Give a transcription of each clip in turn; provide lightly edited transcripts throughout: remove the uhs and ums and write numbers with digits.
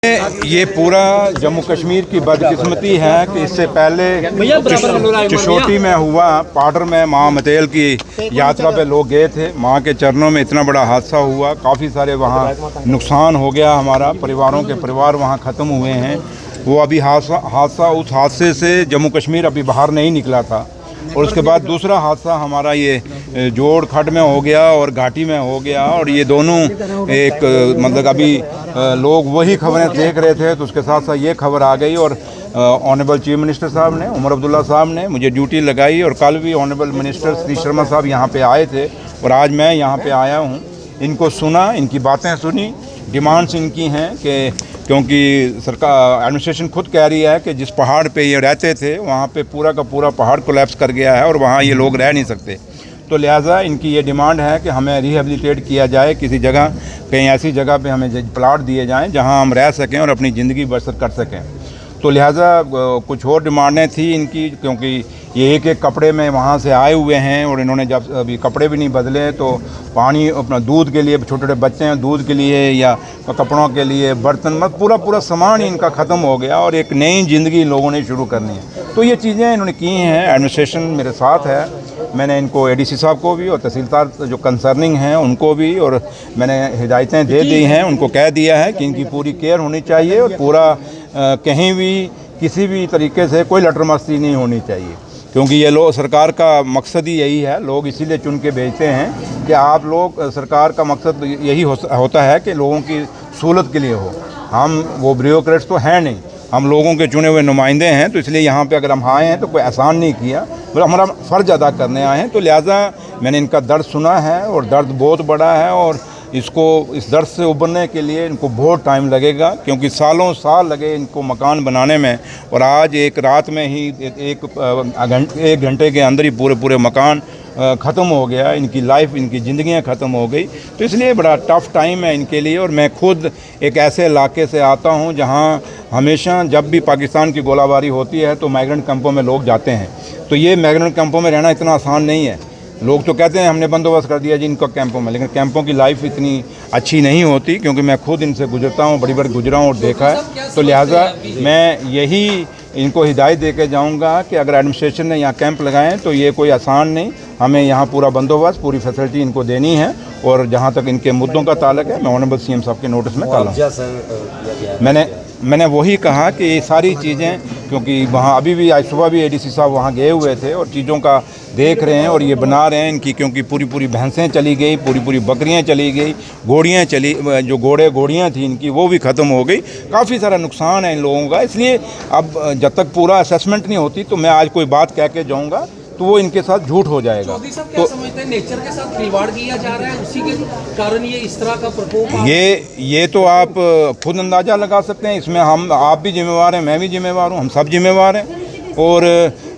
ये पूरा जम्मू कश्मीर की बदकिस्मती है कि इससे पहले चिशोटी में हुआ, पाडर में माँ मतेल की यात्रा पे लोग गए थे। माँ के चरणों में इतना बड़ा हादसा हुआ, काफ़ी सारे वहाँ नुकसान हो गया, हमारा परिवारों के परिवार वहाँ ख़त्म हुए हैं। वो अभी हादसा उस हादसे से जम्मू कश्मीर अभी बाहर नहीं निकला था। और उसके बाद दूसरा हादसा हमारा ये जोड़ खड्ड में हो गया और घाटी में हो गया। और ये दोनों एक मतलब अभी लोग वही खबरें देख रहे थे, तो उसके साथ साथ ये खबर आ गई। और ऑनरेबल चीफ मिनिस्टर साहब ने, उमर अब्दुल्ला साहब ने मुझे ड्यूटी लगाई और कल भी ऑनरेबल मिनिस्टर सतीश शर्मा साहब यहाँ पे आए थे और आज मैं यहाँ पे आया हूँ। इनको सुना, इनकी बातें सुनी, डिमांड्स इनकी हैं कि क्योंकि सरकार एडमिनिस्ट्रेशन खुद कह रही है कि जिस पहाड़ पे ये रहते थे वहाँ पे पूरा का पूरा पहाड़ कोलैप्स कर गया है और वहाँ ये लोग रह नहीं सकते। तो लिहाजा इनकी ये डिमांड है कि हमें रिहेबिलिटेट किया जाए, किसी जगह कहीं ऐसी जगह पे हमें प्लाट दिए जाएं जहाँ हम रह सकें और अपनी ज़िंदगी बसर कर सकें। तो लिहाजा कुछ और डिमांडें थी इनकी, क्योंकि ये एक कपड़े में वहाँ से आए हुए हैं और इन्होंने जब अभी कपड़े भी नहीं बदले तो पानी अपना दूध के लिए, छोटे छोटे बच्चे हैं, दूध के लिए या कपड़ों के लिए, बर्तन मत पूरा सामान इनका ख़त्म हो गया और एक नई ज़िंदगी लोगों ने शुरू करनी है। तो ये चीज़ें इन्होंने की हैं। एडमिनिस्ट्रेशन मेरे साथ है, मैंने इनको एडीसी साहब को भी और तहसीलदार जो कंसर्निंग हैं उनको भी और मैंने हिदायतें दे दी हैं। उनको कह दिया है कि इनकी पूरी केयर होनी चाहिए और पूरा कहीं भी किसी भी तरीके से कोई लटर मस्ती नहीं होनी चाहिए, क्योंकि ये लोग, सरकार का मकसद ही यही है। लोग इसीलिए चुन के भेजते हैं कि आप लोग, सरकार का मकसद यही होता है कि लोगों की सहूलत के लिए हो। हम वो ब्यूरोक्रेट्स तो हैं नहीं, हम लोगों के चुने हुए नुमाइंदे हैं। तो इसलिए यहाँ पे अगर हम आए हैं तो कोई एहसान नहीं किया, बल्कि हमारा फ़र्ज़ अदा करने आए हैं। तो लिहाजा मैंने इनका दर्द सुना है और दर्द बहुत बड़ा है और इसको, इस दर्द से उबरने के लिए इनको बहुत टाइम लगेगा, क्योंकि सालों साल लगे इनको मकान बनाने में। और आज एक रात में ही एक घंटे के अंदर ही पूरे मकान ख़त्म हो गया, इनकी लाइफ, इनकी ज़िंदगियां ख़त्म हो गई। तो इसलिए बड़ा टफ़ टाइम है इनके लिए। और मैं खुद एक ऐसे इलाके से आता हूं जहां हमेशा जब भी पाकिस्तान की गोलाबारी होती है तो माइग्रेंट कैंपों में लोग जाते हैं। तो ये माइग्रेंट कैंपों में रहना इतना आसान नहीं है। लोग तो कहते हैं हमने बंदोबस्त कर दिया जी इनको कैंपों में, लेकिन कैंपों की लाइफ इतनी अच्छी नहीं होती, क्योंकि मैं खुद इनसे गुजरता हूँ, बड़ी बार गुजरा हूँ और देखा है। तो लिहाजा मैं यही इनको हिदायत दे के जाऊँगा कि अगर एडमिनिस्ट्रेशन ने यहाँ कैंप लगाएं तो ये कोई आसान नहीं, हमें यहाँ पूरा बंदोबस्त, पूरी फैसिलिटी इनको देनी है। और जहाँ तक इनके मुद्दों का ताल्लुक है, मैं ऑनरेबल सीएम साहब के नोटिस में डाला हूँ। मैंने वही कहा कि ये सारी चीज़ें, क्योंकि वहाँ अभी भी आज सुबह भी एडीसी साहब वहाँ गए हुए थे और चीज़ों का देख रहे हैं और ये बना रहे हैं इनकी, क्योंकि पूरी भैंसें चली गई, पूरी बकरियां चली गई, घोड़ियाँ चली, जो घोड़ियाँ थी इनकी वो भी ख़त्म हो गई। काफ़ी सारा नुकसान है इन लोगों का। इसलिए अब जब तक पूरा असेसमेंट नहीं होती तो मैं आज कोई बात कह के जाऊँगा तो वो इनके साथ झूठ हो जाएगा। तो समझते हैं नेचर के साथ खिलवाड़ किया जा रहा है, उसी के कारण ये इस तरह का प्रकोप। ये तो आप खुद अंदाज़ा लगा सकते हैं। इसमें आप भी जिम्मेवार हैं, मैं भी जिम्मेवार हूँ, हम सब जिम्मेवार हैं। और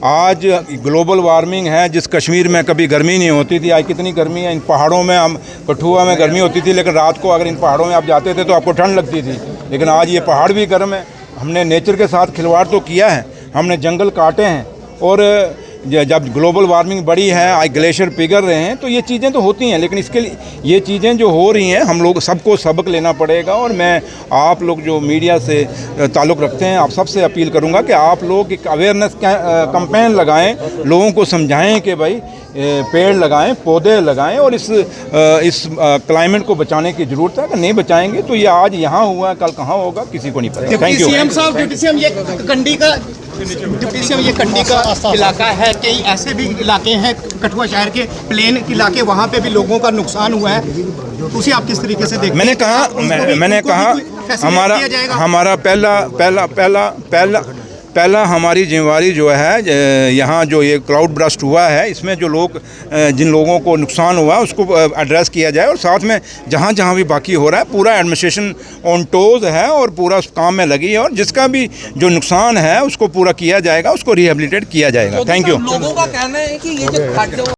आज ग्लोबल वार्मिंग है, जिस कश्मीर में कभी गर्मी नहीं होती थी, आज कितनी गर्मी है। इन पहाड़ों में, हम कठुआ में गर्मी होती थी, लेकिन रात को अगर इन पहाड़ों में आप जाते थे तो आपको ठंड लगती थी, लेकिन आज ये पहाड़ भी गर्म है। हमने नेचर के साथ खिलवाड़ तो किया है, हमने जंगल काटे हैं। और जब ग्लोबल वार्मिंग बढ़ी है, आज ग्लेशियर पिघल रहे हैं, तो ये चीज़ें तो होती हैं, लेकिन इसके लिए ये चीज़ें जो हो रही हैं हम लोग सबको सबक लेना पड़ेगा। और मैं आप लोग जो मीडिया से ताल्लुक़ रखते हैं, आप सबसे अपील करूंगा कि आप लोग एक अवेयरनेस कैंपेन लगाएं, लोगों को समझाएं कि भाई पेड़ लगाएं, पौधे लगाएं और इस क्लाइमेट को बचाने की ज़रूरत है। अगर नहीं बचाएंगे तो ये आज यहाँ हुआ, कल कहाँ होगा, किसी को नहीं पता। Thank you. सीएम साहब, डिप्टी सीएम, ये कंडी का इलाका है, कई ऐसे भी इलाके हैं कठुआ शहर के प्लेन इलाके, वहाँ पे भी लोगों का नुकसान हुआ है। उसे आप किस तरीके से देखते हैं? मैंने कहा हमारा पहला हमारी जिम्मेवारी जो है, यहाँ जो ये क्लाउड ब्रस्ट हुआ है इसमें जो लोग, जिन लोगों को नुकसान हुआ उसको एड्रेस किया जाए। और साथ में जहाँ भी बाकी हो रहा है, पूरा एडमिनिस्ट्रेशन ऑन टोज है और पूरा उस काम में लगी है। और जिसका भी जो नुकसान है उसको पूरा किया जाएगा, उसको रिहेबिलिटेट किया जाएगा। Thank you. लोगों का कहना है कि ये जो